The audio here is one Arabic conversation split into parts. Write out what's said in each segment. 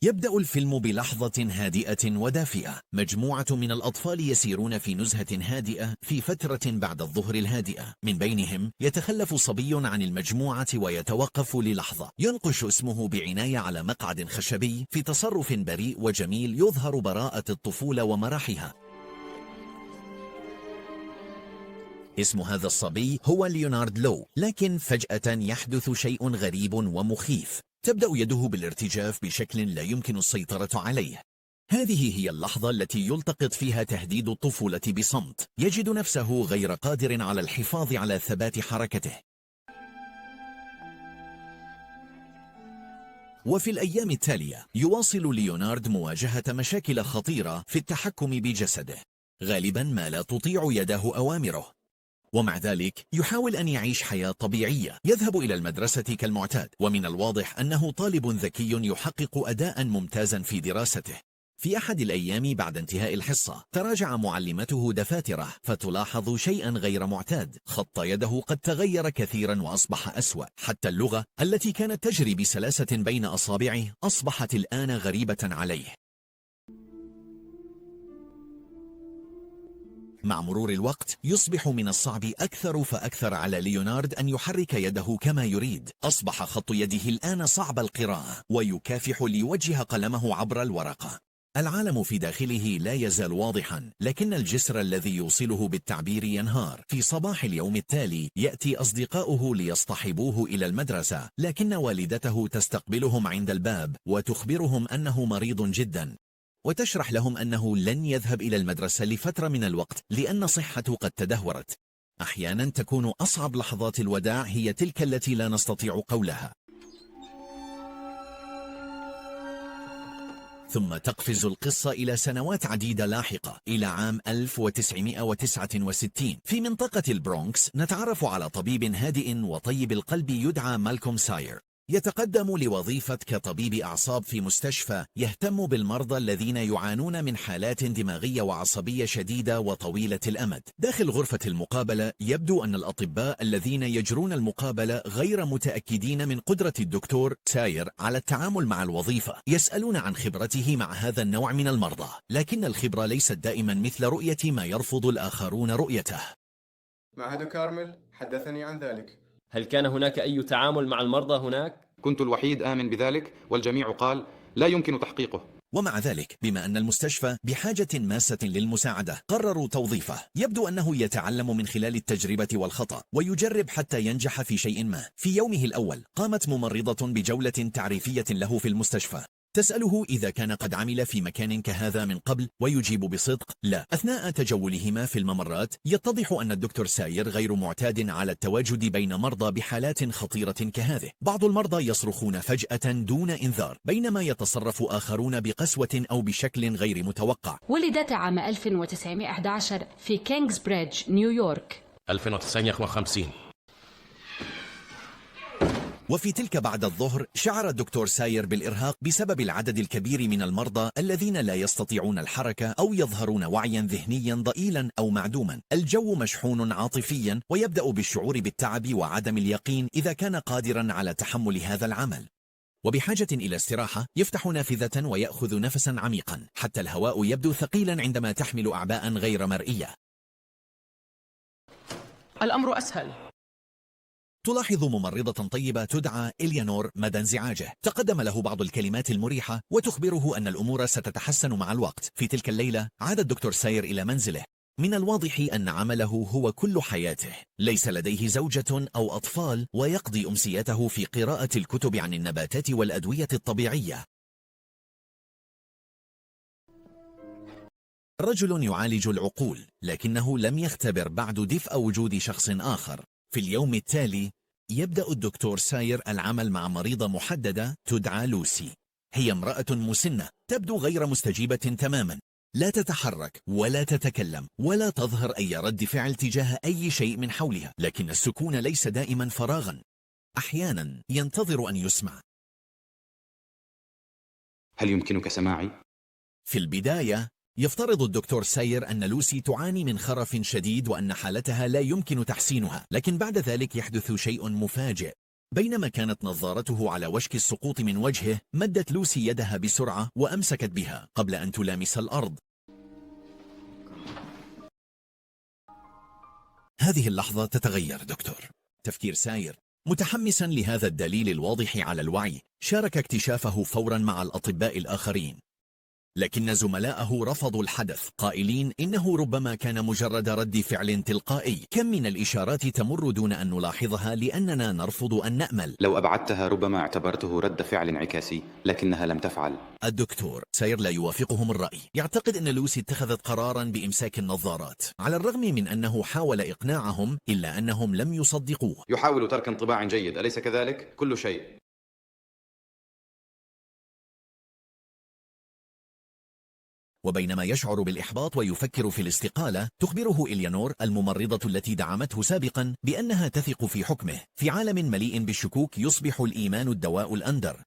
يبدأ الفيلم بلحظة هادئة ودافئة. مجموعة من الأطفال يسيرون في نزهة هادئة في فترة بعد الظهر الهادئة. من بينهم يتخلف صبي عن المجموعة ويتوقف للحظة، ينقش اسمه بعناية على مقعد خشبي في تصرف بريء وجميل يظهر براءة الطفولة ومراحها. اسم هذا الصبي هو ليونارد لو، لكن فجأة يحدث شيء غريب ومخيف. تبدأ يده بالارتجاف بشكل لا يمكن السيطرة عليه. هذه هي اللحظة التي يلتقط فيها تهديد الطفولة بصمت. يجد نفسه غير قادر على الحفاظ على ثبات حركته. وفي الأيام التالية يواصل ليونارد مواجهة مشاكل خطيرة في التحكم بجسده، غالبا ما لا تطيع يده أوامره. ومع ذلك يحاول أن يعيش حياة طبيعية. يذهب إلى المدرسة كالمعتاد، ومن الواضح أنه طالب ذكي يحقق أداء ممتازا في دراسته. في أحد الأيام بعد انتهاء الحصة تراجع معلمته دفاتره، فتلاحظ شيئا غير معتاد. خط يده قد تغير كثيرا وأصبح أسوأ. حتى اللغة التي كانت تجري بسلاسة بين أصابعه أصبحت الآن غريبة عليه. مع مرور الوقت يصبح من الصعب أكثر فأكثر على ليونارد أن يحرك يده كما يريد. أصبح خط يده الآن صعب القراءة، ويكافح ليوجه قلمه عبر الورقة. العالم في داخله لا يزال واضحا، لكن الجسر الذي يوصله بالتعبير ينهار. في صباح اليوم التالي يأتي أصدقاؤه ليصطحبوه إلى المدرسة، لكن والدته تستقبلهم عند الباب وتخبرهم أنه مريض جدا، وتشرح لهم أنه لن يذهب إلى المدرسة لفترة من الوقت لأن صحته قد تدهورت. أحيانا تكون أصعب لحظات الوداع هي تلك التي لا نستطيع قولها. ثم تقفز القصة إلى سنوات عديدة لاحقة، إلى عام 1969. في منطقة البرونكس نتعرف على طبيب هادئ وطيب القلب يدعى مالكوم ساير. يتقدم لوظيفة كطبيب أعصاب في مستشفى يهتم بالمرضى الذين يعانون من حالات دماغية وعصبية شديدة وطويلة الأمد. داخل غرفة المقابلة يبدو أن الأطباء الذين يجرون المقابلة غير متأكدين من قدرة الدكتور ساير على التعامل مع الوظيفة. يسألون عن خبرته مع هذا النوع من المرضى، لكن الخبرة ليست دائما مثل رؤية ما يرفض الآخرون رؤيته. معهد كارمل حدثني عن ذلك. هل كان هناك أي تعامل مع المرضى هناك؟ كنت الوحيد آمن بذلك، والجميع قال لا يمكن تحقيقه. ومع ذلك بما أن المستشفى بحاجة ماسة للمساعدة قرروا توظيفه. يبدو أنه يتعلم من خلال التجربة والخطأ ويجرب حتى ينجح في شيء ما. في يومه الأول قامت ممرضة بجولة تعريفية له في المستشفى، تسأله إذا كان قد عمل في مكان كهذا من قبل، ويجيب بصدق لا. أثناء تجولهما في الممرات يتضح أن الدكتور ساير غير معتاد على التواجد بين مرضى بحالات خطيرة كهذه. بعض المرضى يصرخون فجأة دون إنذار، بينما يتصرف آخرون بقسوة أو بشكل غير متوقع. ولدت عام 1911 في كينغز بريدج نيويورك. 1950. وفي تلك بعد الظهر شعر الدكتور ساير بالإرهاق بسبب العدد الكبير من المرضى الذين لا يستطيعون الحركة أو يظهرون وعيا ذهنيا ضئيلا أو معدوما. الجو مشحون عاطفيا، ويبدأ بالشعور بالتعب وعدم اليقين إذا كان قادرا على تحمل هذا العمل. وبحاجة إلى استراحة يفتح نافذة ويأخذ نفسا عميقا. حتى الهواء يبدو ثقيلا عندما تحمل أعباء غير مرئية. الأمر أسهل. تلاحظ ممرضة طيبة تدعى إليانور مدى انزعاجه. تقدم له بعض الكلمات المريحة وتخبره أن الأمور ستتحسن مع الوقت. في تلك الليلة عاد الدكتور ساير إلى منزله. من الواضح أن عمله هو كل حياته. ليس لديه زوجة أو أطفال، ويقضي أمسيته في قراءة الكتب عن النباتات والأدوية الطبيعية. رجل يعالج العقول، لكنه لم يختبر بعد دفء وجود شخص آخر. في اليوم التالي يبدأ الدكتور ساير العمل مع مريضة محددة تدعى لوسي. هي امرأة مسنة تبدو غير مستجيبة تماما، لا تتحرك ولا تتكلم ولا تظهر أي رد فعل تجاه أي شيء من حولها. لكن السكون ليس دائما فراغا، أحيانا ينتظر أن يسمع. هل يمكنك سماعي؟ في البداية يفترض الدكتور ساير أن لوسي تعاني من خرف شديد وأن حالتها لا يمكن تحسينها، لكن بعد ذلك يحدث شيء مفاجئ. بينما كانت نظارته على وشك السقوط من وجهه، مدت لوسي يدها بسرعة وأمسكت بها قبل أن تلامس الأرض. هذه اللحظة تتغير دكتور. تفكير ساير متحمسا لهذا الدليل الواضح على الوعي، شارك اكتشافه فورا مع الأطباء الآخرين، لكن زملائه رفضوا الحدث قائلين إنه ربما كان مجرد رد فعل تلقائي. كم من الإشارات تمر دون أن نلاحظها لأننا نرفض أن نأمل. لو أبعدتها ربما اعتبرته رد فعل انعكاسي، لكنها لم تفعل. الدكتور ساير لا يوافقهم الرأي، يعتقد أن لوسي اتخذت قرارا بإمساك النظارات على الرغم من أنه حاول إقناعهم، إلا أنهم لم يصدقوه. يحاول ترك انطباع جيد، أليس كذلك؟ كل شيء. وبينما يشعر بالإحباط ويفكر في الاستقالة، تخبره إليانور الممرضة التي دعمته سابقا بأنها تثق في حكمه. في عالم مليء بالشكوك يصبح الإيمان الدواء الأندر.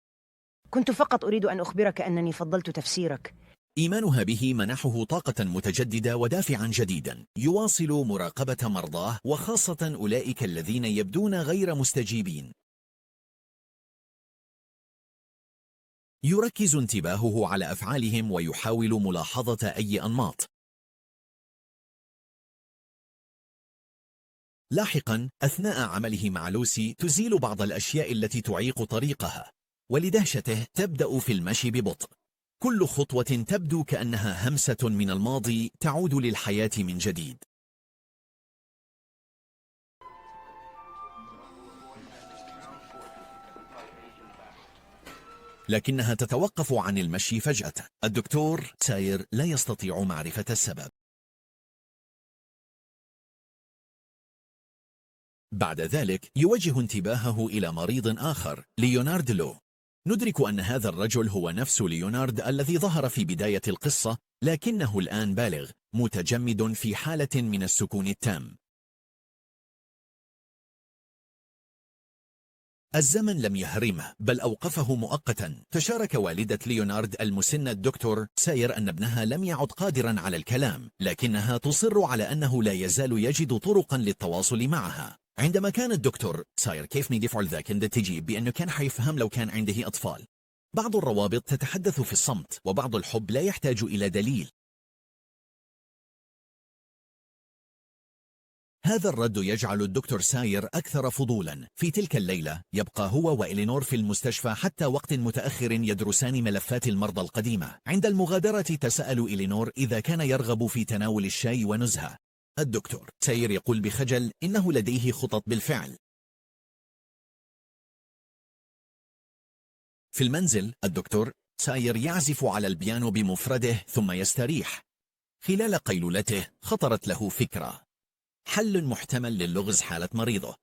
كنت فقط أريد أن أخبرك أنني فضلت تفسيرك. إيمانها به منحه طاقة متجددة ودافعا جديدا، يواصل مراقبة مرضاه وخاصة أولئك الذين يبدون غير مستجيبين. يركز انتباهه على أفعالهم ويحاول ملاحظة أي أنماط. لاحقا أثناء عمله مع لوسي تزيل بعض الأشياء التي تعيق طريقها، ولدهشته تبدأ في المشي ببطء. كل خطوة تبدو كأنها همسة من الماضي تعود للحياة من جديد. لكنها تتوقف عن المشي فجأة. الدكتور ساير لا يستطيع معرفة السبب. بعد ذلك يوجه انتباهه إلى مريض آخر، ليونارد لو. ندرك أن هذا الرجل هو نفس ليونارد الذي ظهر في بداية القصة، لكنه الآن بالغ متجمد في حالة من السكون التام. الزمن لم يهرمه بل أوقفه مؤقتا. تشارك والدة ليونارد المسنة الدكتور ساير أن ابنها لم يعد قادرا على الكلام، لكنها تصر على أنه لا يزال يجد طرقا للتواصل معها. عندما كان الدكتور ساير كيف يفعل ذاك تجيب بأنه كان حيفهم لو كان عنده أطفال. بعض الروابط تتحدث في الصمت، وبعض الحب لا يحتاج إلى دليل. هذا الرد يجعل الدكتور ساير أكثر فضولا. في تلك الليلة يبقى هو وإلينور في المستشفى حتى وقت متأخر يدرسان ملفات المرضى القديمة. عند المغادرة تسأل إلينور إذا كان يرغب في تناول الشاي ونزهة. الدكتور ساير يقول بخجل إنه لديه خطط بالفعل. في المنزل الدكتور ساير يعزف على البيانو بمفرده ثم يستريح. خلال قيلولته خطرت له فكرة، حل محتمل للغز حالة مريضه.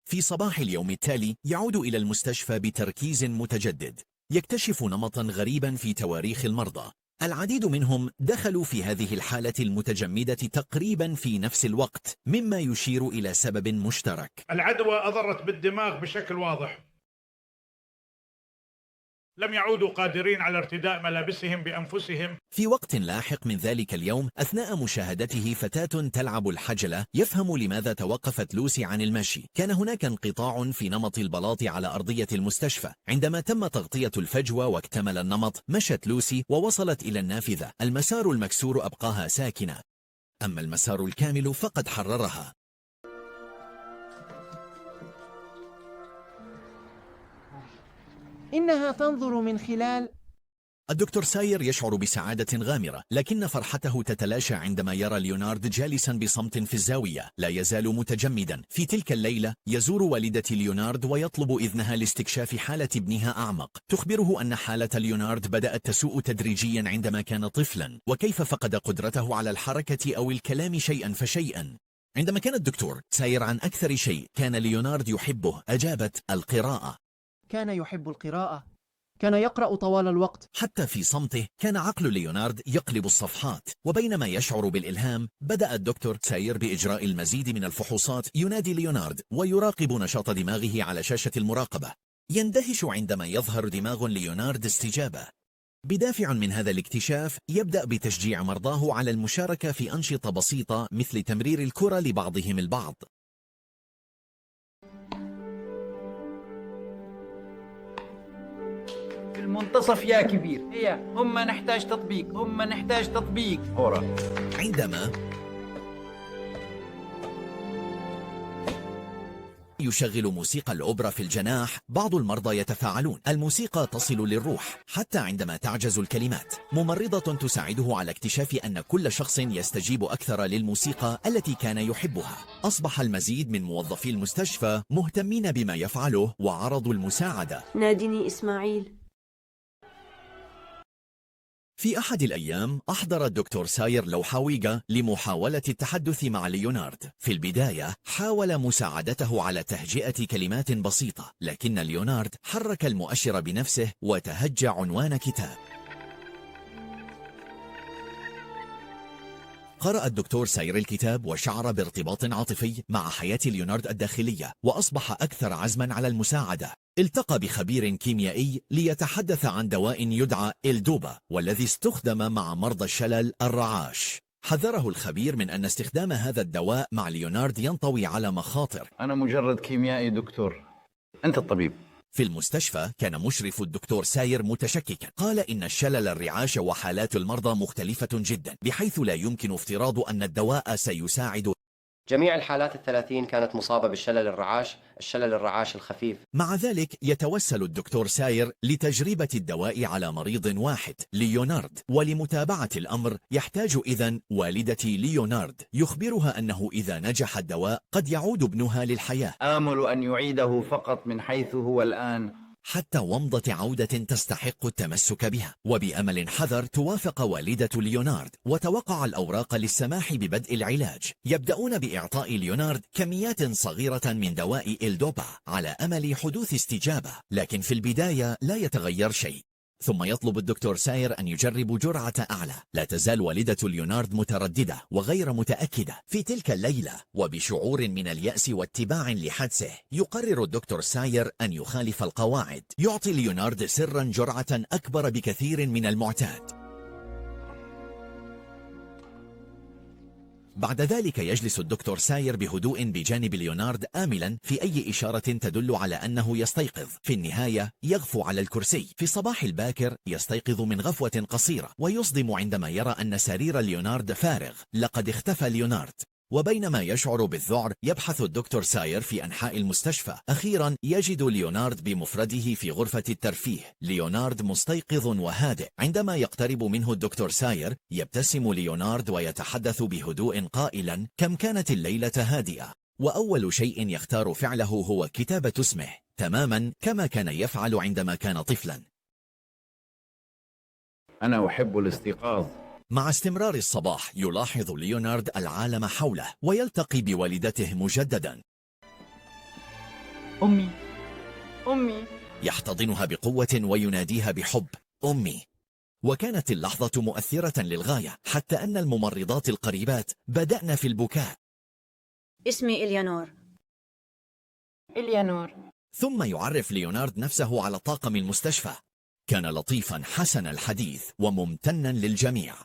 في صباح اليوم التالي يعود إلى المستشفى بتركيز متجدد، يكتشف نمطا غريبا في تواريخ المرضى. العديد منهم دخلوا في هذه الحالة المتجمدة تقريبا في نفس الوقت، مما يشير إلى سبب مشترك. العدوى أضرت بالدماغ بشكل واضح. لم يعودوا قادرين على ارتداء ملابسهم بأنفسهم. في وقت لاحق من ذلك اليوم، أثناء مشاهدته فتاة تلعب الحجلة، يفهم لماذا توقفت لوسي عن المشي. كان هناك انقطاع في نمط البلاط على أرضية المستشفى. عندما تم تغطية الفجوة واكتمل النمط، مشت لوسي ووصلت إلى النافذة. المسار المكسور أبقاها ساكنة، أما المسار الكامل فقد حررها. إنها تنظر من خلال. الدكتور ساير يشعر بسعادة غامرة، لكن فرحته تتلاشى عندما يرى ليونارد جالسا بصمت في الزاوية لا يزال متجمدا. في تلك الليلة يزور والدة ليونارد ويطلب إذنها لاستكشاف حالة ابنها أعمق. تخبره أن حالة ليونارد بدأت تسوء تدريجيا عندما كان طفلا، وكيف فقد قدرته على الحركة أو الكلام شيئا فشيئا. عندما كان الدكتور ساير عن أكثر شيء كان ليونارد يحبه، أجابت: القراءة. كان يحب القراءة، كان يقرأ طوال الوقت. حتى في صمته كان عقل ليونارد يقلب الصفحات. وبينما يشعر بالإلهام، بدأ الدكتور ساير بإجراء المزيد من الفحوصات. ينادي ليونارد ويراقب نشاط دماغه على شاشة المراقبة. يندهش عندما يظهر دماغ ليونارد استجابة. بدافع من هذا الاكتشاف يبدأ بتشجيع مرضاه على المشاركة في أنشطة بسيطة مثل تمرير الكرة لبعضهم البعض. المنتصف يا كبير. هي هم نحتاج تطبيق هورا. عندما يشغل موسيقى الأوبرا في الجناح، بعض المرضى يتفاعلون. الموسيقى تصل للروح حتى عندما تعجز الكلمات. ممرضة تساعده على اكتشاف أن كل شخص يستجيب أكثر للموسيقى التي كان يحبها. أصبح المزيد من موظفي المستشفى مهتمين بما يفعله وعرضوا المساعدة. نادني إسماعيل. في أحد الأيام أحضر الدكتور ساير لوحاويغا لمحاولة التحدث مع ليونارد. في البداية حاول مساعدته على تهجئة كلمات بسيطة، لكن ليونارد حرك المؤشر بنفسه وتهجى عنوان كتاب. قرأ الدكتور ساير الكتاب وشعر بارتباط عاطفي مع حياة ليونارد الداخلية، وأصبح أكثر عزما على المساعدة. التقى بخبير كيميائي ليتحدث عن دواء يدعى إلدوبا، والذي استخدم مع مرضى الشلل الرعاش. حذره الخبير من أن استخدام هذا الدواء مع ليونارد ينطوي على مخاطر. أنا مجرد كيميائي دكتور، أنت الطبيب. في المستشفى كان مشرف الدكتور ساير متشككا. قال إن الشلل الرعاش وحالات المرضى مختلفة جدا، بحيث لا يمكن افتراض أن الدواء سيساعد. جميع الحالات ال30 كانت مصابة بالشلل الرعاش الخفيف. مع ذلك يتوسل الدكتور ساير لتجربة الدواء على مريض واحد، ليونارد، ولمتابعة الأمر يحتاج إذن والدة ليونارد. يخبرها أنه إذا نجح الدواء قد يعود ابنها للحياة. آمل أن يعيده فقط من حيث هو الآن، حتى ومضة عودة تستحق التمسك بها. وبأمل حذر توافق والدة ليونارد وتوقع الأوراق للسماح ببدء العلاج. يبدأون بإعطاء ليونارد كميات صغيرة من دواء إلدوبا على أمل حدوث استجابة، لكن في البداية لا يتغير شيء. ثم يطلب الدكتور ساير أن يجرب جرعة أعلى. لا تزال والدة ليونارد مترددة وغير متأكدة. في تلك الليلة وبشعور من اليأس واتباع لحدسه، يقرر الدكتور ساير أن يخالف القواعد. يعطي ليونارد سرا جرعة أكبر بكثير من المعتاد. بعد ذلك يجلس الدكتور ساير بهدوء بجانب ليونارد، آملا في أي إشارة تدل على أنه يستيقظ. في النهاية يغفو على الكرسي. في الصباح الباكر يستيقظ من غفوة قصيرة ويصدم عندما يرى أن سرير ليونارد فارغ. لقد اختفى ليونارد. وبينما يشعر بالذعر يبحث الدكتور ساير في أنحاء المستشفى. أخيرا يجد ليونارد بمفرده في غرفة الترفيه. ليونارد مستيقظ وهادئ. عندما يقترب منه الدكتور ساير يبتسم ليونارد ويتحدث بهدوء قائلا: كم كانت الليلة هادئة. وأول شيء يختار فعله هو كتابة اسمه، تماما كما كان يفعل عندما كان طفلا. أنا أحب الاستيقاظ. مع استمرار الصباح يلاحظ ليونارد العالم حوله ويلتقي بوالدته مجددا. أمي. يحتضنها بقوة ويناديها بحب: أمي. وكانت اللحظة مؤثرة للغاية، حتى أن الممرضات القريبات بدأن في البكاء. اسمي إليانور. ثم يعرف ليونارد نفسه على طاقم المستشفى. كان لطيفا حسن الحديث وممتنا للجميع.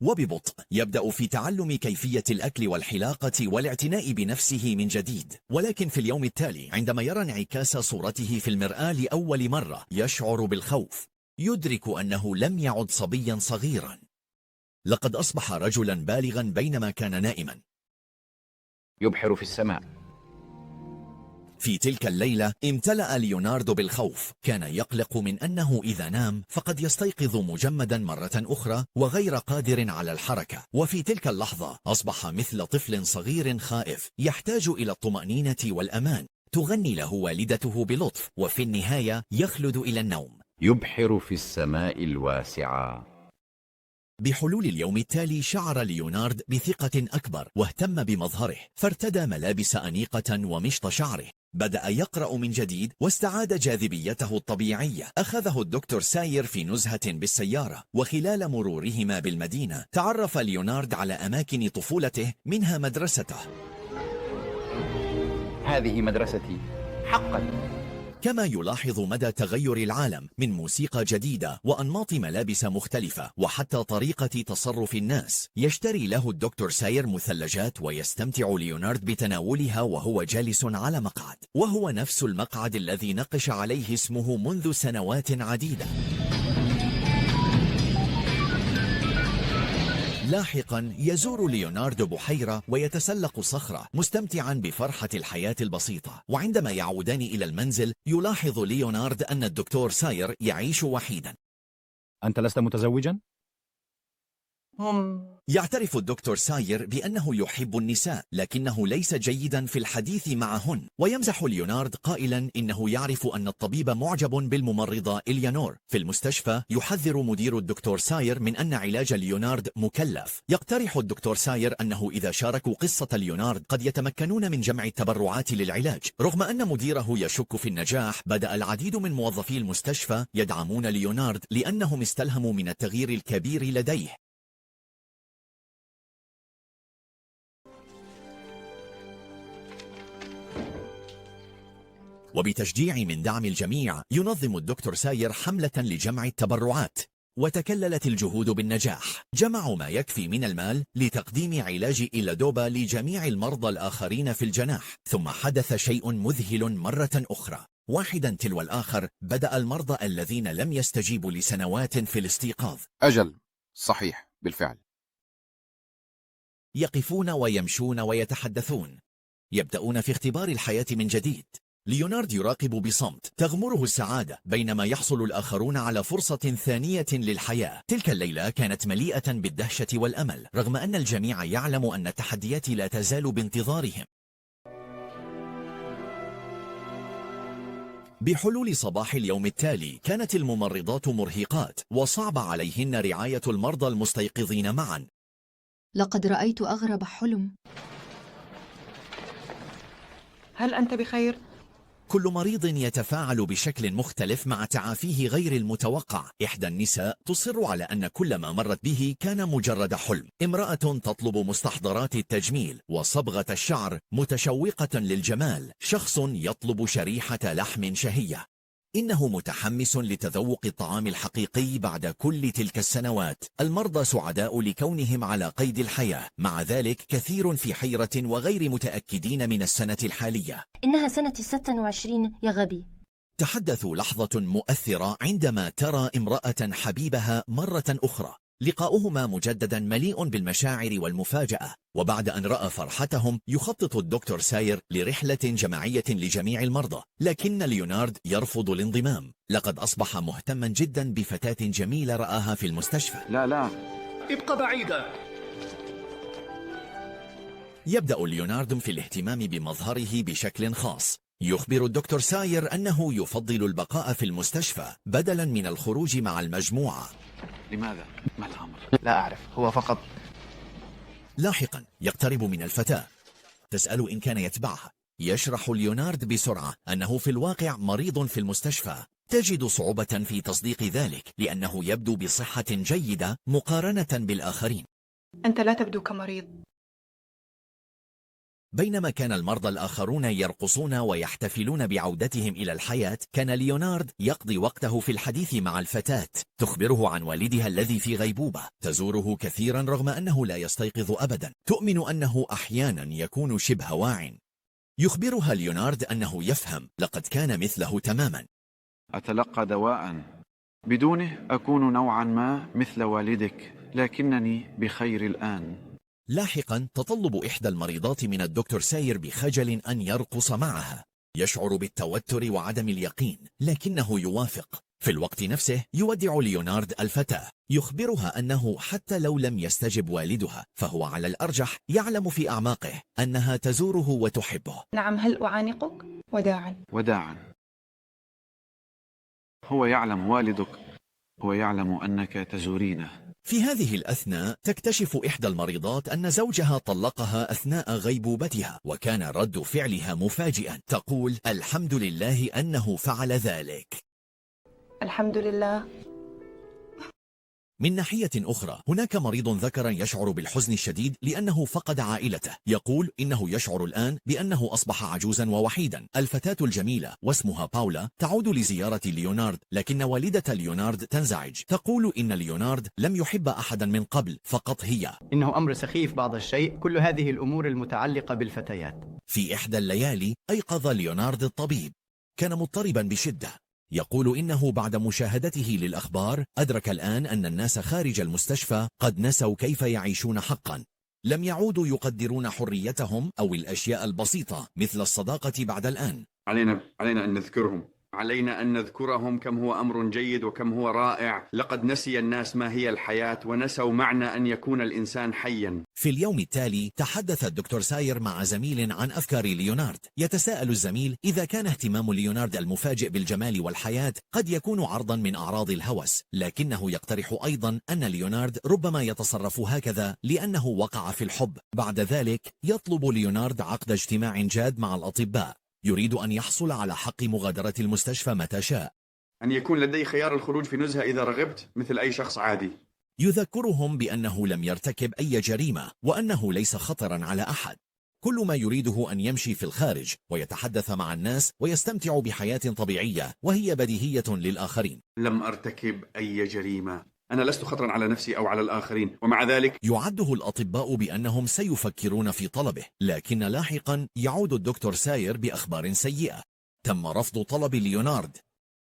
وببطء يبدأ في تعلم كيفية الأكل والحلاقة والاعتناء بنفسه من جديد. ولكن في اليوم التالي عندما يرى انعكاس صورته في المرآة لأول مرة يشعر بالخوف. يدرك أنه لم يعد صبيا صغيرا، لقد أصبح رجلا بالغا بينما كان نائما. يبحر في السماء. في تلك الليلة امتلأ ليوناردو بالخوف. كان يقلق من أنه إذا نام فقد يستيقظ مجمدا مرة أخرى وغير قادر على الحركة. وفي تلك اللحظة أصبح مثل طفل صغير خائف يحتاج إلى الطمأنينة والأمان. تغني له والدته بلطف، وفي النهاية يخلد إلى النوم. يبحر في السماء الواسعة. بحلول اليوم التالي شعر ليونارد بثقة أكبر واهتم بمظهره، فارتدى ملابس أنيقة ومشط شعره. بدأ يقرأ من جديد واستعاد جاذبيته الطبيعية. أخذه الدكتور ساير في نزهة بالسيارة، وخلال مرورهما بالمدينة تعرف ليونارد على أماكن طفولته، منها مدرسته. هذه مدرستي حقا. كما يلاحظ مدى تغير العالم من موسيقى جديدة وأنماط ملابس مختلفة وحتى طريقة تصرف الناس. يشتري له الدكتور ساير مثلجات ويستمتع ليونارد بتناولها وهو جالس على مقعد، وهو نفس المقعد الذي نقش عليه اسمه منذ سنوات عديدة. لاحقا يزور ليونارد بحيرة ويتسلق صخرة مستمتعا بفرحة الحياة البسيطة، وعندما يعودان إلى المنزل يلاحظ ليونارد أن الدكتور ساير يعيش وحيدا. أنت لست متزوجا؟ يعترف الدكتور ساير بأنه يحب النساء لكنه ليس جيدا في الحديث معهن، ويمزح ليونارد قائلا إنه يعرف أن الطبيب معجب بالممرضة إليانور. في المستشفى يحذر مدير الدكتور ساير من أن علاج ليونارد مكلف. يقترح الدكتور ساير أنه إذا شاركوا قصة ليونارد قد يتمكنون من جمع التبرعات للعلاج. رغم أن مديره يشك في النجاح، بدأ العديد من موظفي المستشفى يدعمون ليونارد لأنهم استلهموا من التغيير الكبير لديه. وبتشجيع من دعم الجميع ينظم الدكتور ساير حملة لجمع التبرعات، وتكللت الجهود بالنجاح. جمعوا ما يكفي من المال لتقديم علاج إيلادوبا لجميع المرضى الآخرين في الجناح. ثم حدث شيء مذهل مرة أخرى، واحدا تلو الآخر بدأ المرضى الذين لم يستجيبوا لسنوات في الاستيقاظ. أجل، صحيح بالفعل. يقفون ويمشون ويتحدثون، يبدأون في اختبار الحياة من جديد. ليونارد يراقب بصمت، تغمره السعادة بينما يحصل الآخرون على فرصة ثانية للحياة. تلك الليلة كانت مليئة بالدهشة والأمل، رغم أن الجميع يعلم أن التحديات لا تزال بانتظارهم. بحلول صباح اليوم التالي كانت الممرضات مرهقات وصعب عليهن رعاية المرضى المستيقظين معا. لقد رأيت أغرب حلم. هل أنت بخير؟ كل مريض يتفاعل بشكل مختلف مع تعافيه غير المتوقع. إحدى النساء تصر على أن كل ما مرت به كان مجرد حلم. امرأة تطلب مستحضرات التجميل وصبغة الشعر متشوقة للجمال. شخص يطلب شريحة لحم شهية. إنه متحمس لتذوق الطعام الحقيقي بعد كل تلك السنوات. المرضى سعداء لكونهم على قيد الحياة، مع ذلك كثير في حيرة وغير متأكدين من السنة الحالية. إنها سنة 26 يا غبي. تحدث لحظة مؤثرة عندما ترى امرأة حبيبها مرة أخرى. لقاؤهما مجددا مليء بالمشاعر والمفاجأة، وبعد أن رأى فرحتهم يخطط الدكتور ساير لرحلة جماعية لجميع المرضى، لكن ليونارد يرفض الانضمام. لقد أصبح مهتما جدا بفتاة جميلة رآها في المستشفى. لا ابقى بعيدا. يبدأ ليونارد في الاهتمام بمظهره بشكل خاص. يخبر الدكتور ساير أنه يفضل البقاء في المستشفى بدلا من الخروج مع المجموعة. لماذا؟ ما الأمر؟ لا أعرف، هو فقط. لاحقا يقترب من الفتاة، تسأل إن كان يتبعها. يشرح ليونارد بسرعة أنه في الواقع مريض في المستشفى. تجد صعوبة في تصديق ذلك لأنه يبدو بصحة جيدة مقارنة بالآخرين. أنت لا تبدو كمريض. بينما كان المرضى الآخرون يرقصون ويحتفلون بعودتهم إلى الحياة، كان ليونارد يقضي وقته في الحديث مع الفتاة. تخبره عن والدها الذي في غيبوبة. تزوره كثيرا رغم أنه لا يستيقظ أبدا. تؤمن أنه أحيانا يكون شبه واع. يخبرها ليونارد أنه يفهم، لقد كان مثله تماما. أتلقى دواء، بدونه أكون نوعا ما مثل والدك، لكنني بخير الآن. لاحقا تطلب إحدى المريضات من الدكتور ساير بخجل أن يرقص معها. يشعر بالتوتر وعدم اليقين لكنه يوافق. في الوقت نفسه يودع ليونارد الفتاة، يخبرها أنه حتى لو لم يستجب والدها فهو على الأرجح يعلم في أعماقه أنها تزوره وتحبه. نعم، هل أعانقك؟ وداعا. وداعا. هو يعلم، والدك هو يعلم أنك تزورينه. في هذه الأثناء تكتشف إحدى المريضات أن زوجها طلقها أثناء غيبوبتها، وكان رد فعلها مفاجئا. تقول: الحمد لله أنه فعل ذلك. الحمد لله. من ناحية أخرى هناك مريض ذكر يشعر بالحزن الشديد لأنه فقد عائلته. يقول إنه يشعر الآن بأنه أصبح عجوزا ووحيدا. الفتاة الجميلة واسمها باولا تعود لزيارة ليونارد، لكن والدة ليونارد تنزعج. تقول إن ليونارد لم يحب أحدا من قبل، فقط هي. إنه أمر سخيف بعض الشيء، كل هذه الأمور المتعلقة بالفتيات. في إحدى الليالي أيقظ ليونارد الطبيب. كان مضطربا بشدة. يقول إنه بعد مشاهدته للأخبار أدرك الآن أن الناس خارج المستشفى قد نسوا كيف يعيشون حقا. لم يعودوا يقدرون حريتهم أو الأشياء البسيطة مثل الصداقة بعد الآن. علينا أن نذكرهم، علينا أن نذكرهم كم هو أمر جيد وكم هو رائع. لقد نسي الناس ما هي الحياة ونسوا معنى أن يكون الإنسان حيا. في اليوم التالي تحدث الدكتور ساير مع زميل عن أفكار ليونارد. يتساءل الزميل إذا كان اهتمام ليونارد المفاجئ بالجمال والحياة قد يكون عرضا من أعراض الهوس، لكنه يقترح أيضا أن ليونارد ربما يتصرف هكذا لأنه وقع في الحب. بعد ذلك يطلب ليونارد عقد اجتماع جاد مع الأطباء. يريد أن يحصل على حق مغادرة المستشفى متى شاء. أن يكون لدي خيار الخروج في نزهة إذا رغبت مثل أي شخص عادي. يذكرهم بأنه لم يرتكب أي جريمة وأنه ليس خطرا على أحد. كل ما يريده أن يمشي في الخارج ويتحدث مع الناس ويستمتع بحياة طبيعية وهي بديهية للآخرين. لم أرتكب أي جريمة، أنا لست خطرا على نفسي أو على الآخرين، ومع ذلك يعده الأطباء بأنهم سيفكرون في طلبه. لكن لاحقا يعود الدكتور ساير بأخبار سيئة. تم رفض طلب ليونارد.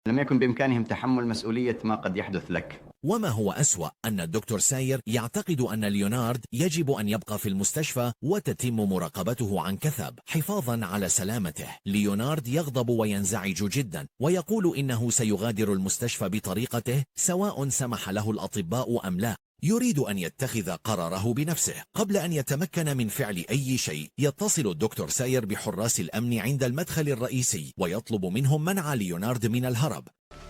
لم يكن بإمكانهم تحمل مسؤولية ما قد يحدث لك. وما هو أسوأ أن الدكتور ساير يعتقد أن ليونارد يجب أن يبقى في المستشفى وتتم مراقبته عن كثب حفاظا على سلامته. ليونارد يغضب وينزعج جدا ويقول إنه سيغادر المستشفى بطريقته سواء سمح له الأطباء أم لا. يريد أن يتخذ قراره بنفسه قبل أن يتمكن من فعل أي شيء. يتصل الدكتور ساير بحراس الأمن عند المدخل الرئيسي ويطلب منهم منع ليونارد من الهرب.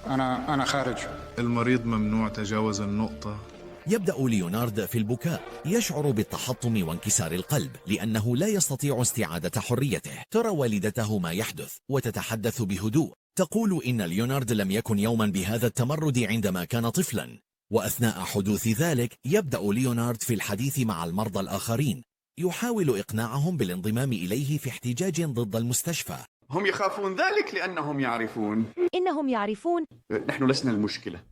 أنا خارج. المريض ممنوع تجاوز النقطة. يبدأ ليونارد في البكاء. يشعر بالتحطم وانكسار القلب لأنه لا يستطيع استعادة حريته. ترى والدته ما يحدث وتتحدث بهدوء. تقول إن ليونارد لم يكن يوما بهذا التمرد عندما كان طفلا. وأثناء حدوث ذلك يبدأ ليونارد في الحديث مع المرضى الآخرين. يحاول إقناعهم بالانضمام إليه في احتجاج ضد المستشفى. هم يخافون ذلك لأنهم يعرفون. إنهم يعرفون. نحن لسنا المشكلة،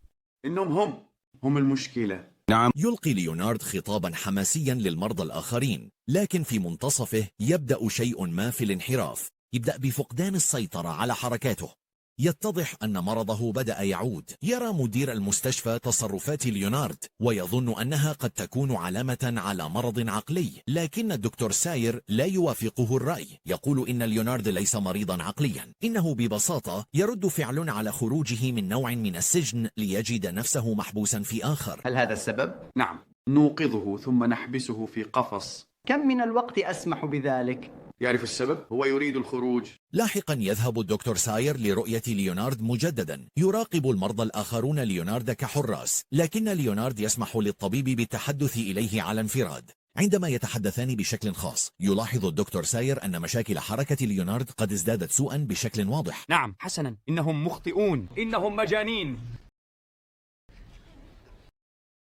إنهم هم المشكلة. نعم. يلقي ليونارد خطابا حماسيا للمرضى الآخرين، لكن في منتصفه يبدأ شيء ما في الانحراف. يبدأ بفقدان السيطرة على حركاته. يتضح أن مرضه بدأ يعود. يرى مدير المستشفى تصرفات ليونارد ويظن أنها قد تكون علامة على مرض عقلي، لكن الدكتور ساير لا يوافقه الرأي. يقول إن ليونارد ليس مريضا عقليا، إنه ببساطة يرد فعل على خروجه من نوع من السجن ليجد نفسه محبوسا في آخر. هل هذا السبب؟ نعم، نوقظه ثم نحبسه في قفص. كم من الوقت أسمح بذلك؟ يعرف السبب، هو يريد الخروج. لاحقا يذهب الدكتور ساير لرؤية ليونارد مجددا. يراقب المرضى الآخرون ليونارد كحراس، لكن ليونارد يسمح للطبيب بالتحدث إليه على انفراد. عندما يتحدثان بشكل خاص يلاحظ الدكتور ساير أن مشاكل حركة ليونارد قد ازدادت سوءا بشكل واضح. نعم حسنا، إنهم مخطئون، إنهم مجانين.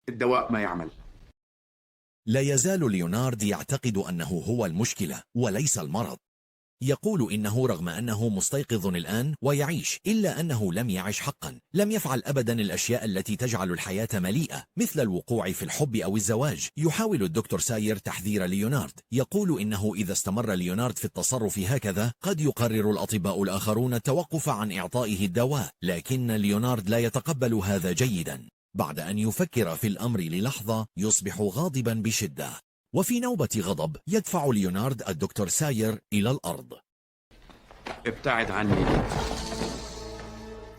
الدواء ما يعمل. لا يزال ليونارد يعتقد أنه هو المشكلة وليس المرض. يقول إنه رغم أنه مستيقظ الآن ويعيش إلا أنه لم يعش حقا. لم يفعل أبدا الأشياء التي تجعل الحياة مليئة مثل الوقوع في الحب أو الزواج. يحاول الدكتور ساير تحذير ليونارد. يقول إنه إذا استمر ليونارد في التصرف هكذا قد يقرر الأطباء الآخرون التوقف عن إعطائه الدواء، لكن ليونارد لا يتقبل هذا جيدا. بعد أن يفكر في الأمر للحظة يصبح غاضبا بشدة، وفي نوبة غضب يدفع ليونارد الدكتور ساير إلى الأرض. ابتعد عني.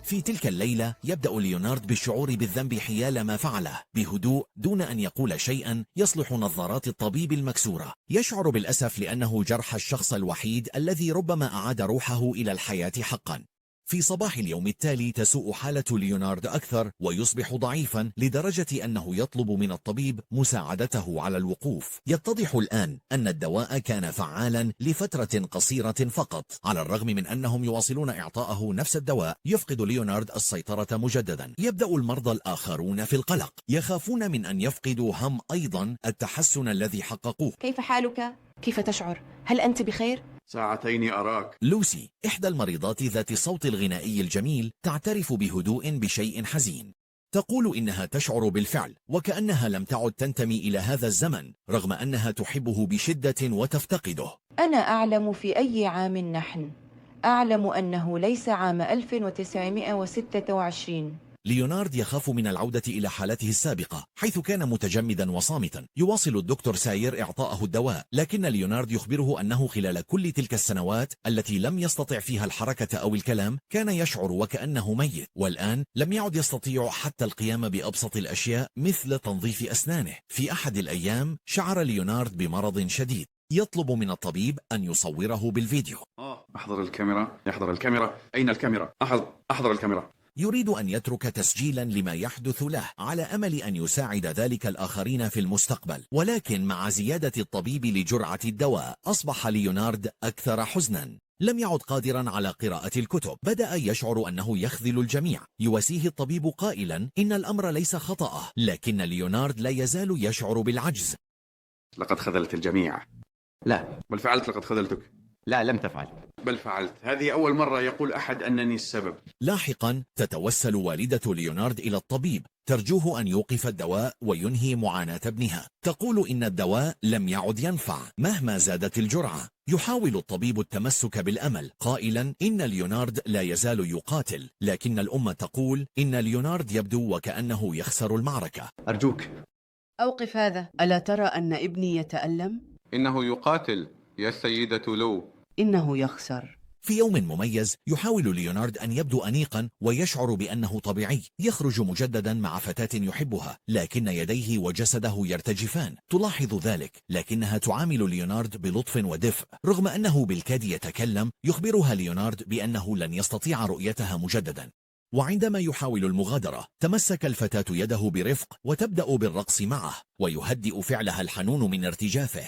في تلك الليلة يبدأ ليونارد بالشعور بالذنب حيال ما فعله. بهدوء دون أن يقول شيئا يصلح نظارات الطبيب المكسورة. يشعر بالأسف لأنه جرح الشخص الوحيد الذي ربما أعاد روحه إلى الحياة حقا. في صباح اليوم التالي تسوء حالة ليونارد أكثر ويصبح ضعيفا لدرجة أنه يطلب من الطبيب مساعدته على الوقوف. يتضح الآن أن الدواء كان فعالا لفترة قصيرة فقط. على الرغم من أنهم يواصلون إعطاءه نفس الدواء، يفقد ليونارد السيطرة مجددا. يبدأ المرضى الآخرون في القلق، يخافون من أن يفقدوا هم أيضا التحسن الذي حققوه. كيف حالك؟ كيف تشعر؟ هل أنت بخير؟ ساعتين أراك. لوسي، إحدى المريضات ذات الصوت الغنائي الجميل، تعترف بهدوء بشيء حزين. تقول إنها تشعر بالفعل وكأنها لم تعد تنتمي إلى هذا الزمن، رغم أنها تحبه بشدة وتفتقده. أنا أعلم في أي عام نحن. أعلم أنه ليس عام 1926. ليونارد يخاف من العودة إلى حالته السابقة حيث كان متجمدا وصامتا. يواصل الدكتور ساير إعطاءه الدواء، لكن ليونارد يخبره أنه خلال كل تلك السنوات التي لم يستطع فيها الحركة أو الكلام كان يشعر وكأنه ميت، والآن لم يعد يستطيع حتى القيام بأبسط الأشياء مثل تنظيف أسنانه. في أحد الأيام شعر ليونارد بمرض شديد، يطلب من الطبيب أن يصوره بالفيديو. أحضر الكاميرا. يحضر الكاميرا. أين الكاميرا؟ أحضر الكاميرا. يريد أن يترك تسجيلا لما يحدث له على أمل أن يساعد ذلك الآخرين في المستقبل، ولكن مع زيادة الطبيب لجرعة الدواء أصبح ليونارد أكثر حزنا. لم يعد قادرا على قراءة الكتب، بدأ يشعر أنه يخذل الجميع. يواسيه الطبيب قائلا إن الأمر ليس خطأه، لكن ليونارد لا يزال يشعر بالعجز. لقد خذلت الجميع. لا. بل فعلت. لقد خذلتك. لا، لم تفعل. بل فعلت. هذه أول مرة يقول أحد أنني السبب. لاحقا تتوسل والدة ليونارد إلى الطبيب، ترجوه أن يوقف الدواء وينهي معاناة ابنها. تقول إن الدواء لم يعد ينفع مهما زادت الجرعة. يحاول الطبيب التمسك بالأمل قائلا إن ليونارد لا يزال يقاتل، لكن الأم تقول إن ليونارد يبدو وكأنه يخسر المعركة. أرجوك أوقف هذا. ألا ترى أن ابني يتألم؟ إنه يقاتل يا سيدة لو. إنه يخسر. في يوم مميز يحاول ليونارد أن يبدو أنيقا ويشعر بأنه طبيعي. يخرج مجددا مع فتاة يحبها، لكن يديه وجسده يرتجفان. تلاحظ ذلك، لكنها تعامل ليونارد بلطف ودفء. رغم أنه بالكاد يتكلم، يخبرها ليونارد بأنه لن يستطيع رؤيتها مجددا. وعندما يحاول المغادرة تمسك الفتاة يده برفق وتبدأ بالرقص معه، ويهدئ فعلها الحنون من ارتجافه.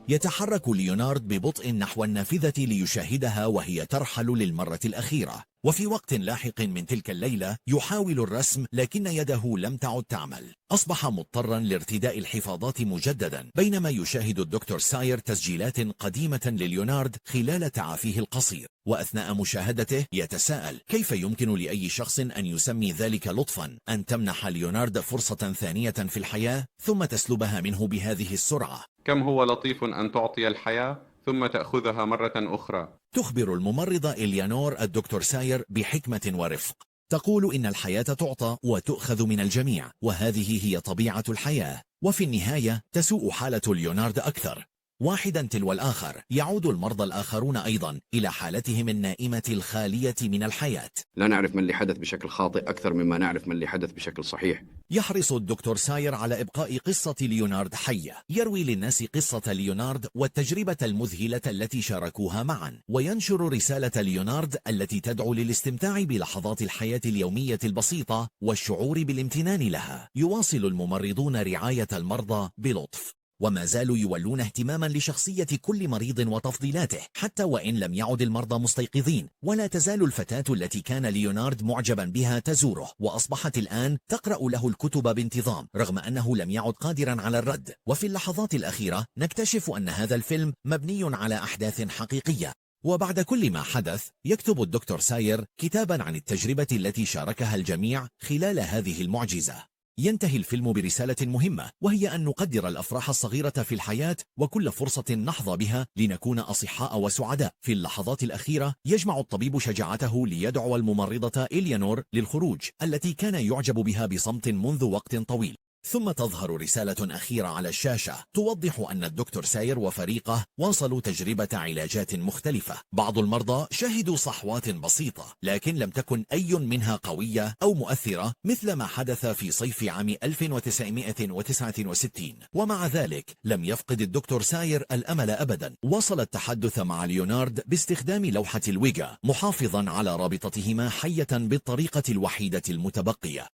يتحرك ليونارد ببطء نحو النافذة ليشاهدها وهي ترحل للمرة الأخيرة. وفي وقت لاحق من تلك الليلة يحاول الرسم، لكن يده لم تعد تعمل. أصبح مضطرا لارتداء الحفاضات مجددا بينما يشاهد الدكتور ساير تسجيلات قديمة لليونارد خلال تعافيه القصير. وأثناء مشاهدته يتساءل كيف يمكن لأي شخص أن يسمي ذلك لطفا، أن تمنح ليونارد فرصة ثانية في الحياة ثم تسلبها منه بهذه السرعة. كم هو لطيف أن تعطي الحياة ثم تأخذها مرة أخرى. تخبر الممرضة إليانور الدكتور ساير بحكمة ورفق. تقول إن الحياة تعطى وتؤخذ من الجميع، وهذه هي طبيعة الحياة. وفي النهاية تسوء حالة ليونارد أكثر. واحدا تلو الآخر يعود المرضى الآخرون أيضا إلى حالتهم النائمة الخالية من الحياة. لا نعرف ما اللي حدث بشكل خاطئ أكثر مما نعرف ما اللي حدث بشكل صحيح. يحرص الدكتور ساير على إبقاء قصة ليونارد حية. يروي للناس قصة ليونارد والتجربة المذهلة التي شاركوها معا، وينشر رسالة ليونارد التي تدعو للاستمتاع بلحظات الحياة اليومية البسيطة والشعور بالامتنان لها. يواصل الممرضون رعاية المرضى بلطف، وما زالوا يولون اهتماما لشخصية كل مريض وتفضيلاته حتى وإن لم يعد المرضى مستيقظين. ولا تزال الفتاة التي كان ليونارد معجبا بها تزوره، وأصبحت الآن تقرأ له الكتب بانتظام رغم أنه لم يعد قادرا على الرد. وفي اللحظات الأخيرة نكتشف أن هذا الفيلم مبني على أحداث حقيقية. وبعد كل ما حدث يكتب الدكتور ساير كتابا عن التجربة التي شاركها الجميع خلال هذه المعجزة. ينتهي الفيلم برسالة مهمة، وهي أن نقدر الأفراح الصغيرة في الحياة وكل فرصة نحظى بها لنكون أصحاء وسعداء. في اللحظات الأخيرة يجمع الطبيب شجاعته ليدعو الممرضة إليانور للخروج التي كان يعجب بها بصمت منذ وقت طويل. ثم تظهر رسالة أخيرة على الشاشة توضح أن الدكتور ساير وفريقه واصلوا تجربة علاجات مختلفة. بعض المرضى شهدوا صحوات بسيطة، لكن لم تكن أي منها قوية أو مؤثرة مثل ما حدث في صيف عام 1969. ومع ذلك لم يفقد الدكتور ساير الأمل أبدا. وصل التحدث مع ليونارد باستخدام لوحة الويجا، محافظا على رابطتهما حية بالطريقة الوحيدة المتبقية.